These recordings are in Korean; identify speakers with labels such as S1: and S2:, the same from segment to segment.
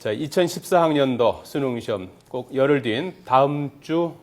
S1: 자, 2014학년도 수능시험 꼭 열흘 뒤인 다음 주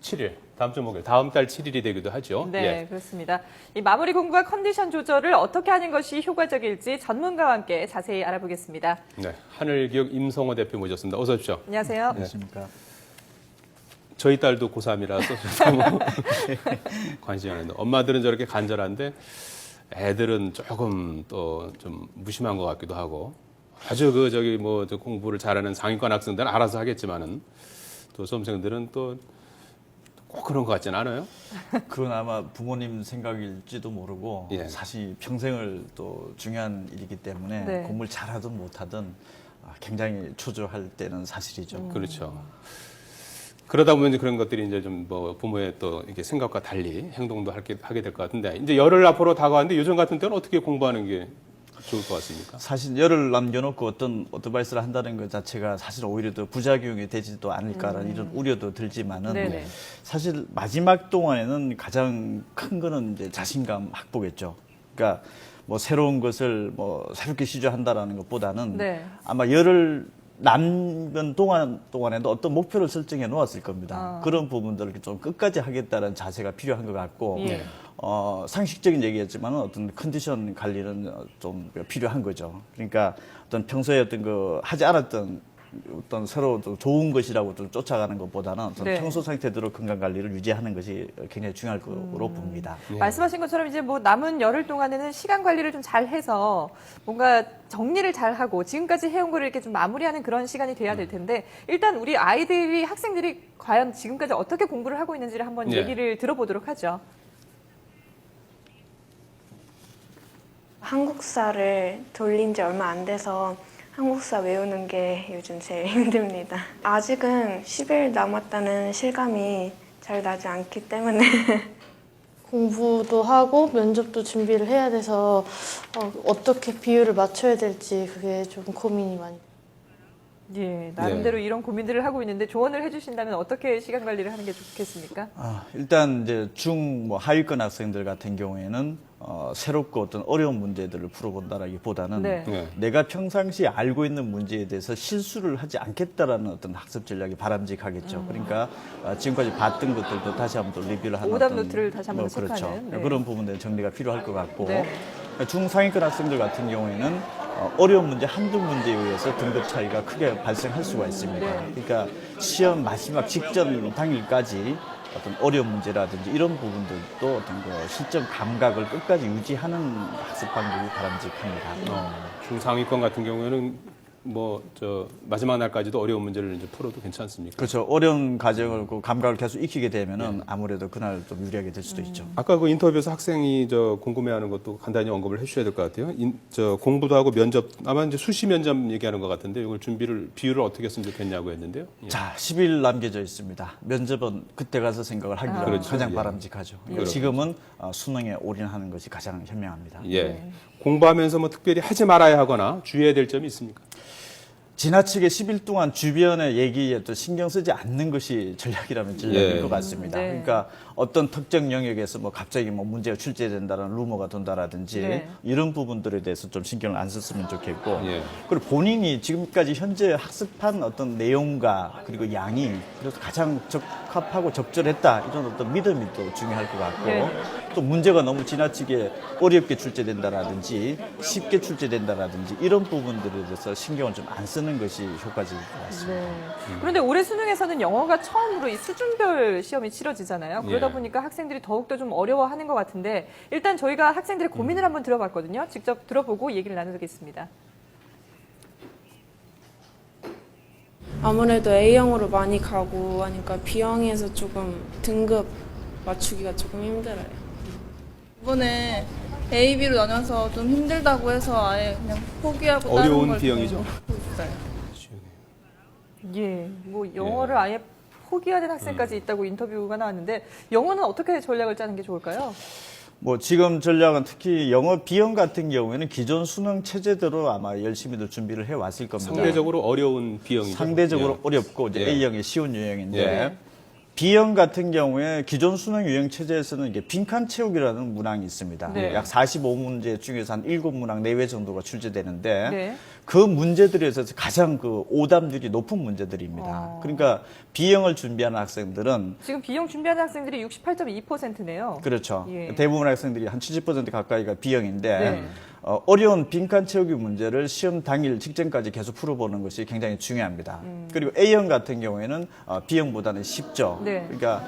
S1: 7일, 다음 주 목요일, 다음 달 7일이 되기도 하죠.
S2: 네, 그렇습니다. 이 마무리 공부와 컨디션 조절을 어떻게 하는 것이 효과적일지 전문가와 함께 자세히 알아보겠습니다.
S1: 네, 하늘기업 임성호 대표 모셨습니다. 어서 오십시오.
S2: 안녕하세요.
S3: 안녕하십니까.
S1: 저희 딸도 고3이라서 관심이 안 했는데 엄마들은 저렇게 간절한데 애들은 조금 또 좀 무심한 것 같기도 하고 아주 저 공부를 잘하는 상위권 학생들은 알아서 하겠지만은 또 수험생들은 또 꼭 그런 것 같지는 않아요?
S3: 그건 아마 부모님 생각일지도 모르고
S1: 예.
S3: 사실 평생을 또 중요한 일이기 때문에
S2: 네.
S3: 공부를 잘하든 못하든 굉장히 초조할 때는 사실이죠.
S1: 그렇죠. 그러다 보면 이제 그런 것들이 이제 좀 뭐 부모의 또 이렇게 생각과 달리 행동도 하게 될 것 같은데 이제 열흘 앞으로 다가왔는데 요즘 같은 때는 어떻게 공부하는 게 좋을 것 같습니까?
S3: 사실 열을 남겨놓고 어떤 어드바이스를 한다는 것 자체가 사실 오히려 더 부작용이 되지도 않을까라는 이런 우려도 들지만은
S2: 네네.
S3: 사실 마지막 동안에는 가장 큰 거는 이제 자신감 확보겠죠. 그러니까 뭐 새로운 것을 뭐 새롭게 시도한다라는 것보다는
S2: 네.
S3: 아마 열을 남은 동안에도 어떤 목표를 설정해 놓았을 겁니다. 그런 부분들을 좀 끝까지 하겠다는 자세가 필요한 것 같고,
S2: 예.
S3: 상식적인 얘기였지만 어떤 컨디션 관리는 좀 필요한 거죠. 그러니까 어떤 평소에 어떤 그 하지 않았던 어떤 새로 좋은 것이라고 좀 쫓아가는 것보다는 어떤
S2: 네.
S3: 평소 상태대로 건강 관리를 유지하는 것이 굉장히 중요할 거로 봅니다.
S2: 말씀하신 것처럼 이제 뭐 남은 열흘 동안에는 시간 관리를 좀 잘 해서 뭔가 정리를 잘 하고 지금까지 해온 거를 이렇게 좀 마무리하는 그런 시간이 돼야 될 텐데 일단 우리 아이들이 학생들이 과연 지금까지 어떻게 공부를 하고 있는지를 한번
S1: 네.
S2: 얘기를 들어보도록 하죠.
S4: 한국사를 돌린 지 얼마 안 돼서 한국사 외우는 게 요즘 제일 힘듭니다. 아직은 10일 남았다는 실감이 잘 나지 않기 때문에
S5: 공부도 하고 면접도 준비를 해야 돼서 어떻게 비율을 맞춰야 될지 그게 좀 고민이 많이.
S2: 예, 나름대로 이런 고민들을 하고 있는데 조언을 해주신다면 어떻게 시간 관리를 하는 게 좋겠습니까?
S3: 일단 이제 뭐 하위권 학생들 같은 경우에는 새롭고 어떤 어려운 문제들을 풀어본다라기보다는
S2: 네.
S1: 네.
S3: 내가 평상시에 알고 있는 문제에 대해서 실수를 하지 않겠다라는 어떤 학습 전략이 바람직하겠죠. 그러니까 지금까지 봤던 것들도 다시 한번 또 리뷰를 하는
S2: 오답
S3: 어떤
S2: 노트를 다시 한번
S3: 그렇죠.
S2: 체크하는, 네.
S3: 그런 부분들 정리가 필요할 것 같고
S2: 네.
S3: 중상위권 학생들 같은 경우에는 어려운 문제 한두 문제에 의해서 등급 차이가 크게 발생할 수가 있습니다.
S2: 네.
S3: 그러니까 시험 마지막 직전 당일까지 어떤 어려운 문제라든지 이런 부분들도 어떤 그 실전 감각을 끝까지 유지하는 학습 방법이 바람직합니다.
S1: 중상위권 같은 경우에는 마지막 날까지도 어려운 문제를 이제 풀어도 괜찮습니까?
S3: 그렇죠. 어려운 과정을 그 감각을 계속 익히게 되면은 아무래도 그날 좀 유리하게 될 수도 있죠.
S1: 아까 그 인터뷰에서 학생이 궁금해하는 것도 간단히 언급을 해주셔야 될 것 같아요. 공부도 하고 면접 아마 이제 수시 면접 얘기하는 것 같은데 이걸 비율을 어떻게 했으면 좋겠냐고 했는데요. 예.
S3: 자, 10일 남겨져 있습니다. 면접은 그때 가서 생각을 하기가
S1: 그렇죠.
S3: 가장
S1: 예.
S3: 바람직하죠.
S1: 그렇죠.
S3: 지금은 수능에 올인하는 것이 가장 현명합니다.
S1: 예. 공부하면서 뭐 특별히 하지 말아야 하거나 주의해야 될 점이 있습니까?
S3: 지나치게 10일 동안 주변의 얘기에 또 신경 쓰지 않는 것이 전략이라면 전략일
S1: 예.
S3: 것 같습니다.
S2: 네.
S3: 그러니까 어떤 특정 영역에서 뭐 갑자기 뭐 문제가 출제된다는 루머가 돈다라든지
S2: 네.
S3: 이런 부분들에 대해서 좀 신경을 안 썼으면 좋겠고
S1: 예.
S3: 그리고 본인이 지금까지 현재 학습한 어떤 내용과 그리고 양이 그래서 가장 적합하고 적절했다 이런 어떤 믿음이 또 중요할 것 같고
S2: 네.
S3: 또 문제가 너무 지나치게 어렵게 출제된다라든지 쉽게 출제된다라든지 이런 부분들에 대해서 신경을 좀 안 쓰는 것이 효과적일 것 같습니다.
S2: 네. 그런데 올해 수능에서는 영어가 처음으로 이 수준별 시험이 치러지잖아요. 그러다
S1: 예.
S2: 보니까 학생들이 더욱더 좀 어려워하는 것 같은데 일단 저희가 학생들의 고민을 한번 들어봤거든요. 직접 들어보고 얘기를 나누겠습니다.
S5: 아무래도 A형으로 많이 가고 하니까 B형에서 조금 등급 맞추기가 조금 힘들어요.
S6: 이번에 A, B로 나눠서 좀 힘들다고 해서 아예 그냥 포기하고
S1: 어려운
S6: 다른 걸
S1: B형이죠.
S6: 하고 있어요.
S2: 예, 뭐 영어를 아예 포기하는 학생까지 있다고 인터뷰가 나왔는데 영어는 어떻게 전략을 짜는 게 좋을까요?
S3: 뭐 지금 전략은 특히 영어 B형 같은 경우에는 기존 수능 체제대로 아마 열심히들 준비를 해 왔을 겁니다.
S1: 상대적으로 어려운 B형이죠.
S3: 상대적으로
S1: 예.
S3: 어렵고 이제
S1: 예.
S3: A형이 쉬운 유형인데
S1: 예.
S3: B형 같은 경우에 기존 수능 유형 체제에서는 이게 빈칸 채우기라는 문항이 있습니다.
S2: 네.
S3: 약 45문제 중에서 한 7문항 내외 정도가 출제되는데
S2: 네.
S3: 그 문제들에서 가장 그 오답률이 높은 문제들입니다. 그러니까 B형을 준비하는 학생들은
S2: 지금 B형 준비하는 학생들이 68.2%네요.
S3: 그렇죠.
S2: 예.
S3: 대부분 학생들이 한 70% 가까이가 B형인데
S2: 네.
S3: 어려운 빈칸 채우기 문제를 시험 당일 직전까지 계속 풀어보는 것이 굉장히 중요합니다. 그리고 A형 같은 경우에는 B형보다는 쉽죠.
S2: 네.
S3: 그러니까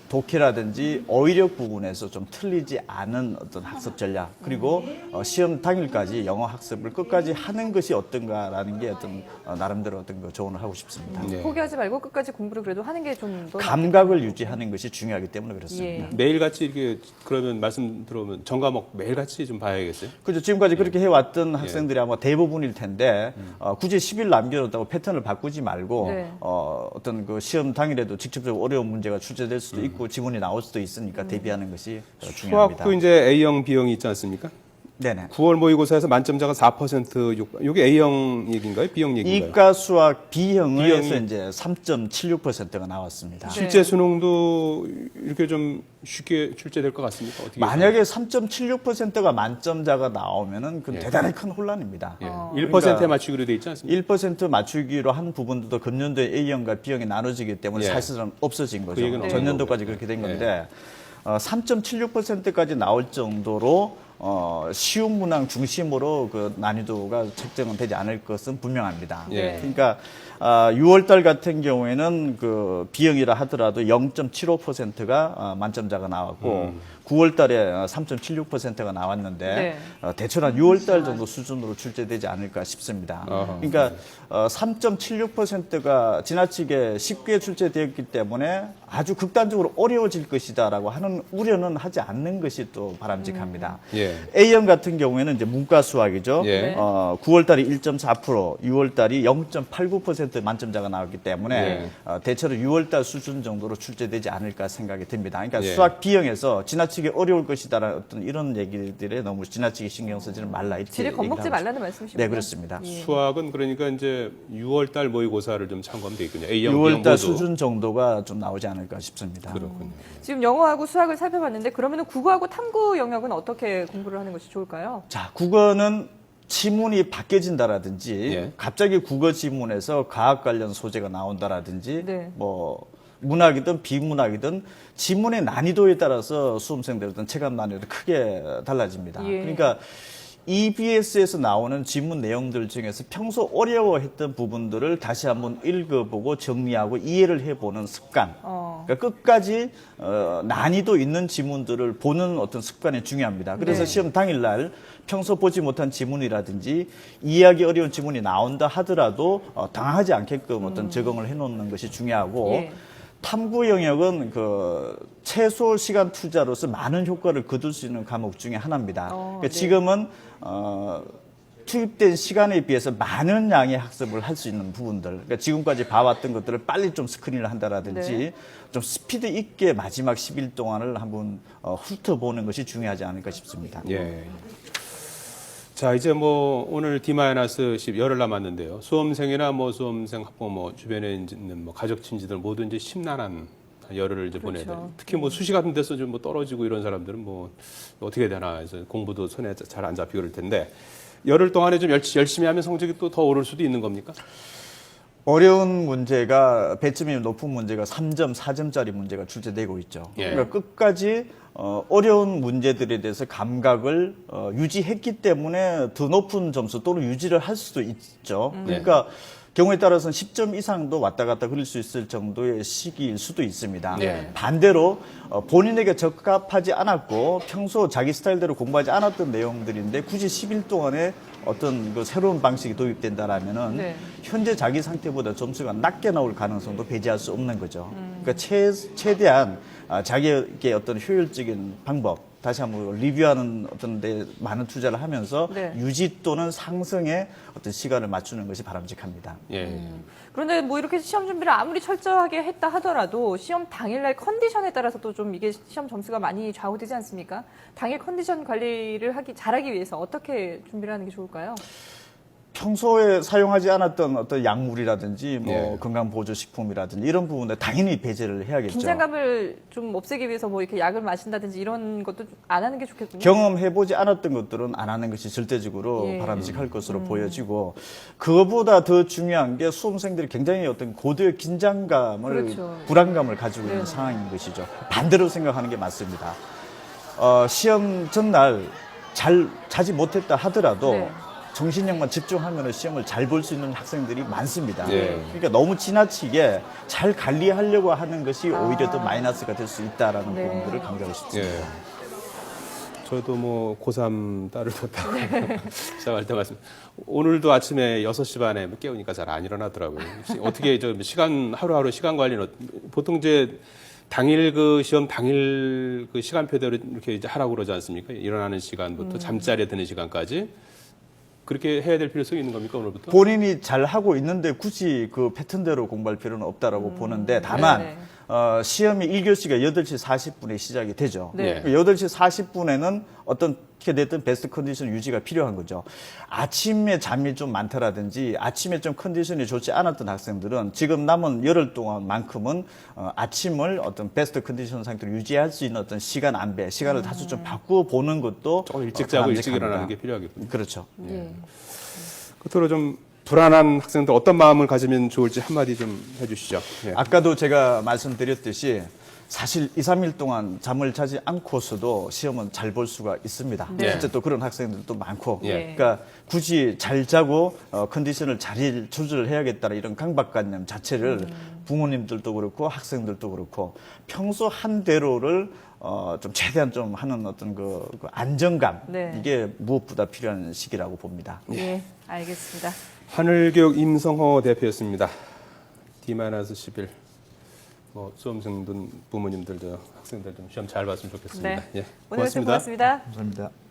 S3: 독해라든지 어휘력 부분에서 좀 틀리지 않은 어떤 학습 전략 그리고 시험 당일까지 영어 학습을 끝까지 하는 것이 어떤가라는 게 어떤 나름대로 어떤 거 조언을 하고 싶습니다.
S1: 네.
S2: 포기하지 말고 끝까지 공부를 그래도 하는 게 좀 더
S3: 감각을 유지하는 것이 중요하기 때문에 그렇습니다.
S2: 예.
S1: 매일같이 이렇게 그러면 말씀 들어보면 전 과목 매일같이 좀 봐야겠어요.
S3: 그죠. 지금까지 그렇게 해왔던 학생들이 아마 대부분일 텐데, 굳이 10일 남겨놓다고 패턴을 바꾸지 말고,
S2: 네.
S3: 어떤 그 시험 당일에도 직접적으로 어려운 문제가 출제될 수도 있고, 지문이 나올 수도 있으니까 대비하는 것이 중요합니다.
S1: 수학도 이제 A형, B형이 있지 않습니까?
S3: 네네.
S1: 9월 모의고사에서 만점자가 4% 이게 A형 얘기인가요? B형 얘기인가요?
S3: 이과 수학 B형에서
S1: B형이
S3: 이제 3.76%가 나왔습니다.
S1: 실제 수능도 이렇게 좀 쉽게 출제될 것 같습니까? 어떻게
S3: 만약에 3.76%가 만점자가 나오면은 그건 대단히 큰 혼란입니다.
S1: 예.
S3: 그러니까
S1: 1%에 맞추기로 돼 있지 않습니까?
S3: 1% 맞추기로 한 부분도 금년도에 A형과 B형이 나눠지기 때문에
S1: 예.
S3: 사실은 없어진 거죠.
S1: 얘기는
S3: 전년도까지 그렇게 된 건데 3.76%까지 나올 정도로 쉬운 문항 중심으로 그 난이도가 책정은 되지 않을 것은 분명합니다.
S1: 예.
S3: 그러니까 6월달 같은 경우에는 그 B형이라 하더라도 0.75%가 만점자가 나왔고 9월달에 3.76%가 나왔는데
S2: 네.
S3: 대충 한 6월달 정도 수준으로 출제되지 않을까 싶습니다. 그러니까 3.76%가 지나치게 쉽게 출제되었기 때문에 아주 극단적으로 어려워질 것이다라고 하는 우려는 하지 않는 것이 또 바람직합니다.
S1: 예.
S3: A형 같은 경우에는 이제 문과 수학이죠.
S1: 예.
S3: 9월달이 1.4%, 6월달이 0.89% 만점자가 나왔기 때문에
S1: 예.
S3: 대체로 6월달 수준 정도로 출제되지 않을까 생각이 듭니다. 그러니까
S1: 예.
S3: 수학 B형에서 지나치게 어려울 것이다라는 어떤 이런 얘기들에 너무 지나치게 신경 쓰지는 말라 이렇게
S2: 지를 겁먹지
S3: 얘기를 하고
S2: 말라는 말씀이시군요.
S3: 네, 그렇습니다.
S2: 예.
S1: 수학은 그러니까 이제 6월달 모의고사를 좀 참고하면 되겠군요. A형, B형
S3: 6월달
S1: 모두.
S3: 수준 정도가 좀 나오지 않을까 싶습니다.
S1: 그렇군요.
S2: 지금 영어하고 수학을 살펴봤는데 그러면은 국어하고 탐구 영역은 어떻게 공부를 하는 것이 좋을까요?
S3: 자, 국어는 지문이 바뀌어진다라든지
S1: 예.
S3: 갑자기 국어 지문에서 과학 관련 소재가 나온다라든지
S2: 네.
S3: 뭐 문학이든 비문학이든 지문의 난이도에 따라서 수험생들의 어떤 체감 난이도 크게 달라집니다.
S2: 예.
S3: 그러니까 EBS에서 나오는 지문 내용들 중에서 평소 어려워했던 부분들을 다시 한번 읽어보고 정리하고 이해를 해보는 습관. 그러니까 끝까지 난이도 있는 지문들을 보는 어떤 습관이 중요합니다. 그래서
S2: 네.
S3: 시험 당일날 평소 보지 못한 지문이라든지 이해하기 어려운 지문이 나온다 하더라도 당하지 않게끔 어떤 적응을 해놓는 것이 중요하고
S2: 예.
S3: 탐구 영역은 그 최소 시간 투자로서 많은 효과를 거둘 수 있는 과목 중에 하나입니다. 그러니까
S2: 네.
S3: 지금은 투입된 시간에 비해서 많은 양의 학습을 할 수 있는 부분들, 그러니까 지금까지 봐왔던 것들을 빨리 좀 스크린을 한다라든지
S2: 네.
S3: 좀 스피드 있게 마지막 10일 동안을 한번 훑어보는 것이 중요하지 않을까 싶습니다.
S1: 예. 자, 이제 뭐 오늘 D-10 열흘 남았는데요. 수험생이나 뭐 수험생 학부모 뭐 주변에 있는 뭐 가족 친지들 모두 이제 심란한 열흘을 이제 보내야 돼요. 특히 뭐 수시 같은 데서 좀 뭐 떨어지고 이런 사람들은 뭐 어떻게 되나 해서 공부도 손에 잘 안 잡히고 그럴 텐데 열흘 동안에 좀 열심히 하면 성적이 또 더 오를 수도 있는 겁니까?
S3: 어려운 문제가 배점이 높은 문제가 3점, 4점짜리 문제가 출제되고 있죠.
S1: 예.
S3: 그러니까 끝까지 어려운 문제들에 대해서 감각을 유지했기 때문에 더 높은 점수 또는 유지를 할 수도 있죠. 그러니까 경우에 따라서는 10점 이상도 왔다 갔다 그릴 수 있을 정도의 시기일 수도 있습니다.
S1: 네.
S3: 반대로 본인에게 적합하지 않았고 평소 자기 스타일대로 공부하지 않았던 내용들인데 굳이 10일 동안에 어떤 그 새로운 방식이 도입된다라면은
S2: 네.
S3: 현재 자기 상태보다 점수가 낮게 나올 가능성도 배제할 수 없는 거죠. 그러니까 최대한 자기에게 어떤 효율적인 방법 다시 한번 리뷰하는 어떤 데 많은 투자를 하면서
S2: 네.
S3: 유지 또는 상승에 어떤 시간을 맞추는 것이 바람직합니다.
S1: 예.
S2: 그런데 뭐 이렇게 시험 준비를 아무리 철저하게 했다 하더라도 시험 당일날 컨디션에 따라서 또 좀 이게 시험 점수가 많이 좌우되지 않습니까? 당일 컨디션 관리를 잘하기 위해서 어떻게 준비를 하는 게 좋을까요?
S3: 평소에 사용하지 않았던 어떤 약물이라든지 뭐
S1: 예.
S3: 건강보조식품이라든지 이런 부분에 당연히 배제를 해야겠죠.
S2: 긴장감을 좀 없애기 위해서 뭐 이렇게 약을 마신다든지 이런 것도 안 하는 게 좋겠군요.
S3: 경험해보지 않았던 것들은 안 하는 것이 절대적으로
S2: 예.
S3: 바람직할 것으로 보여지고 그거보다 더 중요한 게 수험생들이 굉장히 어떤 고도의 긴장감을
S2: 그렇죠.
S3: 불안감을 가지고 있는
S2: 네.
S3: 상황인 것이죠. 반대로 생각하는 게 맞습니다. 시험 전날 잘 자지 못했다 하더라도
S2: 네.
S3: 정신력만 집중하면 시험을 잘 볼 수 있는 학생들이 많습니다.
S1: 예.
S3: 그러니까 너무 지나치게 잘 관리하려고 하는 것이 오히려 더 마이너스가 될 수 있다라는
S2: 네.
S3: 부분들을 강조하고 싶습니다.
S1: 예. 저도 뭐 고3 딸을 뒀다고 시작할 때 말씀. 오늘도 아침에 6시 반에 깨우니까 잘 안 일어나더라고요. 어떻게 저 시간 하루하루 시간 관리는 보통 이제 당일 그 시험 당일 그 시간표대로 이렇게 이제 하라고 그러지 않습니까? 일어나는 시간부터 잠자리에 드는 시간까지 그렇게 해야 될 필요성이 있는 겁니까 오늘부터?
S3: 본인이 잘 하고 있는데 굳이 그 패턴대로 공부할 필요는 없다라고 보는데 다만
S2: 네네.
S3: 시험이 1교시가 8시 40분에 시작이 되죠.
S2: 네.
S3: 8시 40분에는 어떻게 됐든 베스트 컨디션 유지가 필요한 거죠. 아침에 잠이 좀 많다라든지 아침에 좀 컨디션이 좋지 않았던 학생들은 지금 남은 열흘 동안만큼은 아침을 어떤 베스트 컨디션 상태로 유지할 수 있는 어떤 시간 안배, 시간을 다소 좀 바꾸어 보는 것도
S1: 조금 일찍 자고 일찍
S3: 바람직합니다.
S1: 일어나는 게 필요하겠군요.
S3: 그렇죠.
S2: 예.
S1: 끝으로 좀 불안한 학생들 어떤 마음을 가지면 좋을지 한마디 좀 해주시죠. 예.
S3: 아까도 제가 말씀드렸듯이 사실 2, 3일 동안 잠을 자지 않고서도 시험은 잘 볼 수가 있습니다.
S2: 네.
S3: 실제 또 그런 학생들도 많고.
S1: 예.
S3: 그러니까 굳이 잘 자고 컨디션을 잘 조절을 해야겠다는 이런 강박관념 자체를 부모님들도 그렇고 학생들도 그렇고 평소 한 대로를 좀 최대한 좀 하는 어떤 그 안정감
S2: 네.
S3: 이게 무엇보다 필요한 시기라고 봅니다.
S2: 예, 알겠습니다.
S1: 하늘교육 임성호 대표였습니다. D-11 뭐 수험생들 부모님들 저 학생들 좀 시험 잘 봤으면 좋겠습니다.
S2: 네.
S1: 예,
S2: 오늘 말씀 고맙습니다.
S3: 감사합니다.